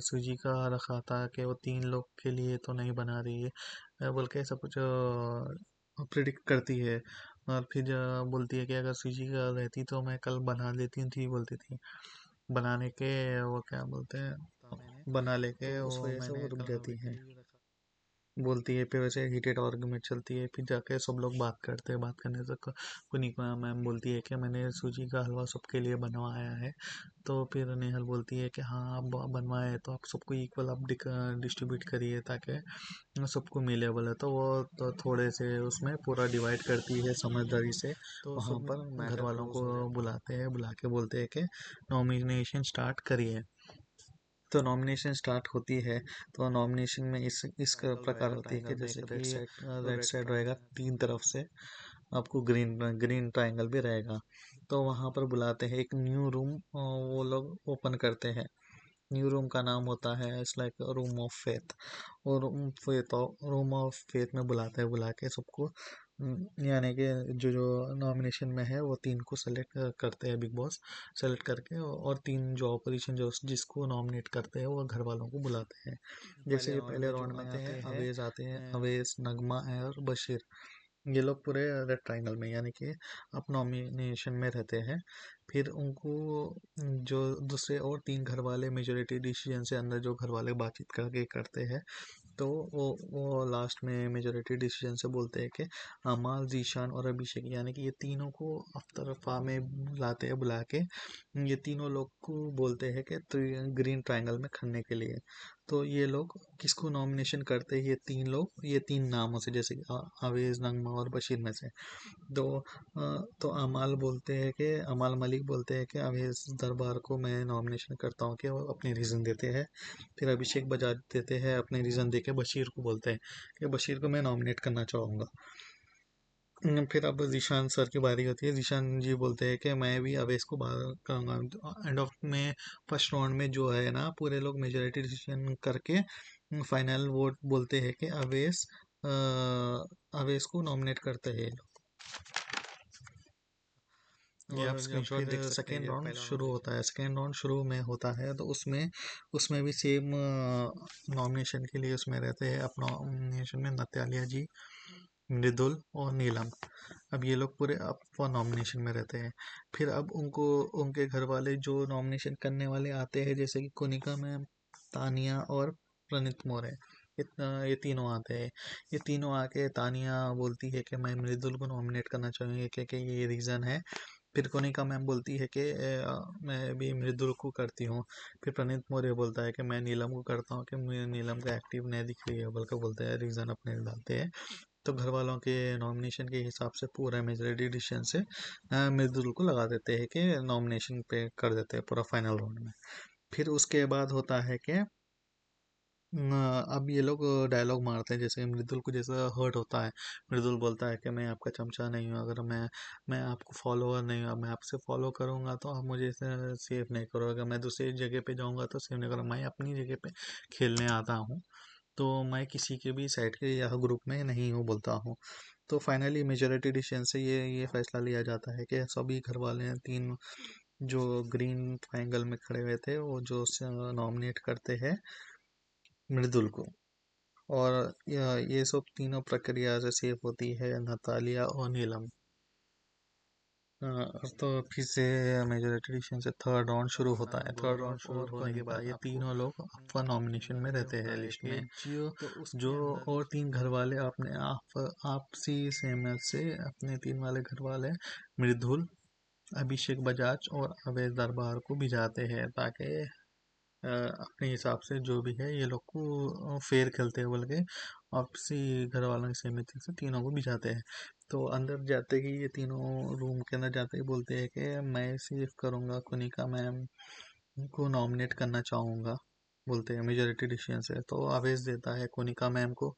सूजी का रखा था कि वो 3 लोग के लिए तो नहीं बना रही है, बोल के सब कुछ प्रिडिक्ट करती है। और फिर बोलती है कि अगर सूजी का रहती तो मैं कल बना लेती थी, बोलती थी। बनाने के वो क्या बोलते हैं, बना लेके तो उस वो वजह से वो मैंने रुक कल जाती रख है। ली रखा बोलती है। फिर वैसे हीटेड आर्गुमेंट चलती है, फिर जाके सब लोग बात करते हैं। बात करने तक कुनिका मैम बोलती है कि मैंने सूजी का हलवा सबके लिए बनवाया है। तो फिर नेहल बोलती है कि हाँ आप बनवाए तो आप सबको इक्वल आप डिस्ट्रीब्यूट करिए ताकि सबको मिले। बोले तो वो तो थोड़े से उसमें पूरा डिवाइड करती है समझदारी से। तो वहाँ सब पर घर मैटर वालों क्लोज को हो जाता है। बुलाते हैं, बुला के बोलते हैं कि नॉमिनेशन स्टार्ट करिए। तो नॉमिनेशन स्टार्ट होती है। तो नॉमिनेशन में इस ट्रायंगल प्रकार रहेगा, होती है कि ट्रायंगल में जैसे एक कि रेड साइड और रेड रेड साइड रहेगा ट्रायंगल। 3 तरफ से, आपको ग्रीन ग्रीन ट्रायंगल भी रहेगा। तो वहाँ पर बुलाते हैं, एक न्यू रूम वो लोग ओपन करते हैं। न्यू रूम का नाम होता है it's like room of faith. और रूम ऑफ फेथ में बुलाते हैं, बुला के सबको यानी कि जो जो नॉमिनेशन में है वो 3 को सेलेक्ट करते हैं बिग बॉस। सेलेक्ट करके और 3 जो ऑपोजिशन जो जिसको नॉमिनेट करते हैं वो घर वालों को बुलाते हैं। पहले जैसे राउंड पहले में जो राउंड में आते हैं आते हैं अवेश, नगमा है और बशीर। ये लोग पूरे रेड ट्रायंगल में यानी कि आप नॉमिनेशन में रहते हैं। फिर उनको जो दूसरे और 3 घर वाले मेजोरिटी डिसीजन से अंदर जो घर वाले बातचीत करके करते हैं, तो वो लास्ट में मेजोरिटी डिसीजन से बोलते हैं कि अमाल, जीशान और अभिषेक यानी कि ये तीनों को अफ्तरफा में लाते हैं, बुला के ये तीनों लोग को बोलते हैं कि ग्रीन ट्रायंगल में खड़ने के लिए। तो ये लोग किसको नॉमिनेशन करते हैं, ये 3 नामों से, जैसे कि आवेज, नगमा और बशीर में से। तो तो अमाल मलिक बोलते हैं कि अवेज दरबार को मैं नॉमिनेशन करता हूँ, कि वो अपने रीज़न देते हैं। फिर अभिषेक बजा देते हैं, अपने रीज़न देके बशीर को बोलते हैं कि बशीर को मैं नॉमिनेट करना चाहूँगा। फिर अब जीशान सर की बारी होती है। जीशान जी बोलते हैं कि मैं भी अवेश को बाहर करूँगा। एंड ऑफ में फर्स्ट राउंड में जो है ना, पूरे लोग मेजोरिटी डिसीजन करके फाइनल वोट बोलते हैं कि अवेश को नॉमिनेट करते हैं ये लोग। ये आप और जब स्क्रीनशॉट फिर देख सकते हैं। सेकेंड ये राउंड पहला शुरू नॉमिनेशन होता है। सेकेंड राउंड शुरू में होता है, तो उसमें भी सेम नॉमिनेशन के लिए उसमें रहते हैं। अपना नॉमिनेशन में नत्यालिया जी, मृदुल और नीलम। अब ये लोग पूरे अप नॉमिनेशन में रहते हैं। फिर अब उनको उनके घर वाले जो नॉमिनेशन करने वाले आते हैं, जैसे कि कोनिका मैम, तानिया और प्रणीत मोरे, इतना ये तीनों आते हैं। ये तीनों आके तानिया बोलती है कि मैं मृदुल को नॉमिनेट करना चाहूँगी, क्योंकि ये रीज़न है। फिर कोनिका मैम बोलती है कि मैं भी मृदुल को करती हूँ। फिर प्रणीत मौर्य बोलता है कि मैं नीलम को करता हूँ, कि मुझे नीलम का एक्टिव नहीं दिख रही है, बल्कि बोलते हैं रीज़न अपने डालते हैं। तो घर वालों के नॉमिनेशन के हिसाब से पूरा मेजोरिटी डिसीजन से मृदुल को लगा देते हैं कि नॉमिनेशन पे कर देते हैं पूरा फाइनल राउंड में। फिर उसके बाद होता है कि अब ये लोग डायलॉग मारते हैं, जैसे मृदुल को जैसा हर्ट होता है। मृदुल बोलता है कि मैं आपका चमचा नहीं हूँ, अगर मैं आपको फॉलोअर नहीं हूँ, मैं आपसे फॉलो करूँगा तो आप मुझे सेव नहीं करोगे, मैं दूसरी जगह पे जाऊँगा तो सेव नहीं करूँगा, मैं अपनी जगह पे खेलने आता हूँ। तो मैं किसी के भी साइड के या ग्रुप में नहीं हूँ, बोलता हूँ। तो फाइनली मेजोरिटी डिसीजन से ये फैसला लिया जाता है कि सभी घर वाले हैं, 3 जो ग्रीन ट्रायंगल में खड़े हुए थे वो जो नॉमिनेट करते हैं मृदुल को। और ये सब तीनों प्रक्रिया से सेव होती है नतालिया और नीलम। तो फिर से मेजोरिटी डिसीजन से थर्ड राउंड शुरू होता है। थर्ड राउंड गौरव शुरू और होने के कोनिका बाद ये आपको तीनों लोग अपन नॉमिनेशन में ये रहते होता हैं है लिस्ट कि में। तो जो उसके अंदर और 3 घर वाले अपने आपसी सहमत से अपने 3 वाले घर वाले मृदुल, अभिषेक बजाज और अवैध दरबार को भिजाते हैं, ताकि अपने हिसाब से जो भी है ये लोग को फेयर खेलते हैं बोल के आपसी घर वालों की सहमति से तीनों को भिजाते हैं। तो अंदर जाते ही ये तीनों रूम के अंदर जाते ही बोलते हैं कि मैं सिर्फ करूँगा, कुनिका मैम को नॉमिनेट करना चाहूँगा, बोलते हैं मेजोरिटी डिसीजन से। तो आवेश देता है कोनिका मैम को,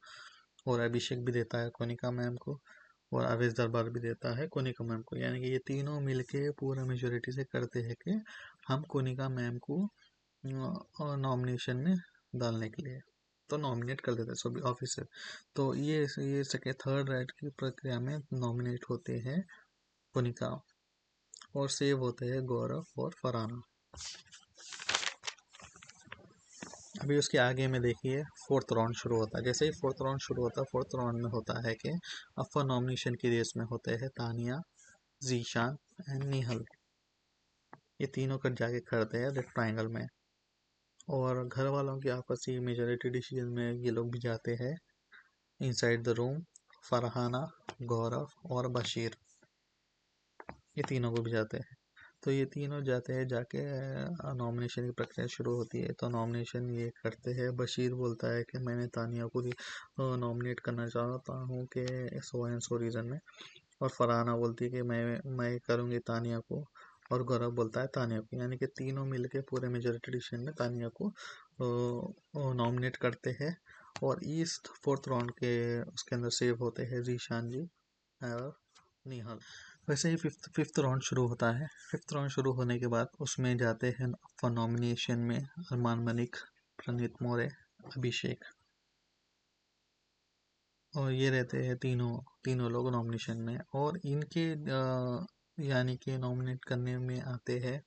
और अभिषेक भी देता है कोनिका मैम को, और आवेश दरबार भी देता है कोनिका मैम को। यानी कि ये तीनों मिलके पूरा मेजोरिटी से करते हैं कि हम कोनिका मैम को और नॉमिनेशन में डालने के लिए, तो नॉमिनेट कर देते हैं सभी ऑफिसर। तो ये सेकेंड थर्ड राइट की प्रक्रिया में नॉमिनेट होते हैं पुनिका, और सेव होते हैं गौरव और फरहाना। अभी उसके आगे में देखिए फोर्थ राउंड शुरू होता है। जैसे ही फोर्थ राउंड शुरू होता है, फोर्थ राउंड में होता है कि अपर नॉमिनेशन की रेस में होते हैं तानिया, जीशान एंड निहल। ये तीनों कर जाके खड़ते हैं रेड ट्राइंगल में, और घर वालों की आपसी मेजोरिटी डिसीजन में ये लोग भी जाते हैं इनसाइड द रूम। फरहाना, गौरव और बशीर, ये तीनों को भी जाते हैं। तो ये तीनों जाते हैं, जाके नॉमिनेशन की प्रक्रिया शुरू होती है। तो नॉमिनेशन ये करते हैं। बशीर बोलता है कि मैंने तानिया को नॉमिनेट करना चाहता हूँ कि सो एंड सो रीज़न में। और फरहाना बोलती है कि मैं करूँगी तानिया को। और गौरव बोलता है तानिया को, यानी कि तीनों मिलके पूरे मेजोरिटी डिसीजन में तानिया को नॉमिनेट करते हैं। और ईस्ट फोर्थ राउंड के उसके अंदर सेव होते हैं जीशान जी और निहाल। वैसे ही फिफ्थ फिफ्थ राउंड शुरू होता है। फिफ्थ राउंड शुरू होने के बाद उसमें जाते हैं फॉर नॉमिनेशन में अरमान मलिक, प्रणीत मोरे, अभिषेक, और ये रहते हैं तीनों तीनों लोग नॉमिनेशन में। और इनके यानी कि नॉमिनेट करने में आते हैं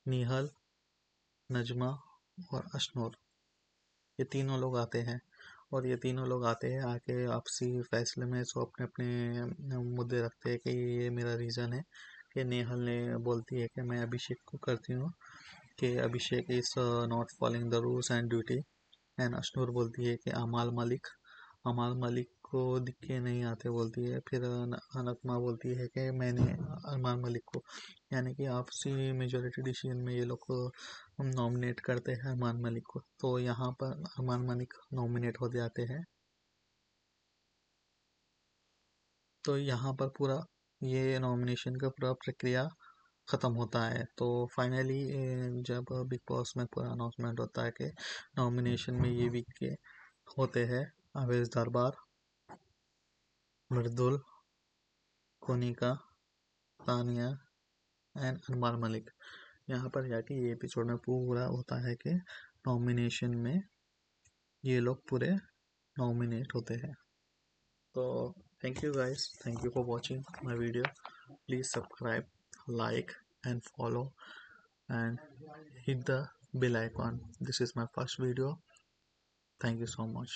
निहल, नजमा और अशनूर। ये तीनों लोग आते हैं। और ये तीनों लोग आते हैं, आके आपसी फैसले में सो अपने अपने मुद्दे रखते हैं कि ये मेरा रीज़न है। कि नेहल ने बोलती है कि मैं अभिषेक को करती हूँ कि Abhishek is not following the rules and duty. And Ashnoor बोलती है कि अमाल मलिक को दिख के नहीं आते बोलती है। फिर नगमा बोलती है कि मैंने अरमान मलिक को, यानी कि आपसी मेजोरिटी डिसीजन में ये लोग नॉमिनेट करते हैं अरमान मलिक को। तो यहाँ पर अरमान मलिक नॉमिनेट हो जाते हैं। तो यहाँ पर पूरा ये नॉमिनेशन का पूरा प्रक्रिया ख़त्म होता है। तो फाइनली जब बिग बॉस में पूरा अनाउंसमेंट होता है कि नॉमिनेशन में ये वीक के होते हैं अवेश दरबार, मृदुल, कोनिका, तानिया एंड अरमान मलिक। यहाँ पर जाके ये एपिसोड में पूरा होता है कि नॉमिनेशन में ये लोग पूरे नॉमिनेट होते हैं। तो thank you guys, thank you for watching my video. Please subscribe, like and follow and hit the bell icon. This is my first video. Thank you so much.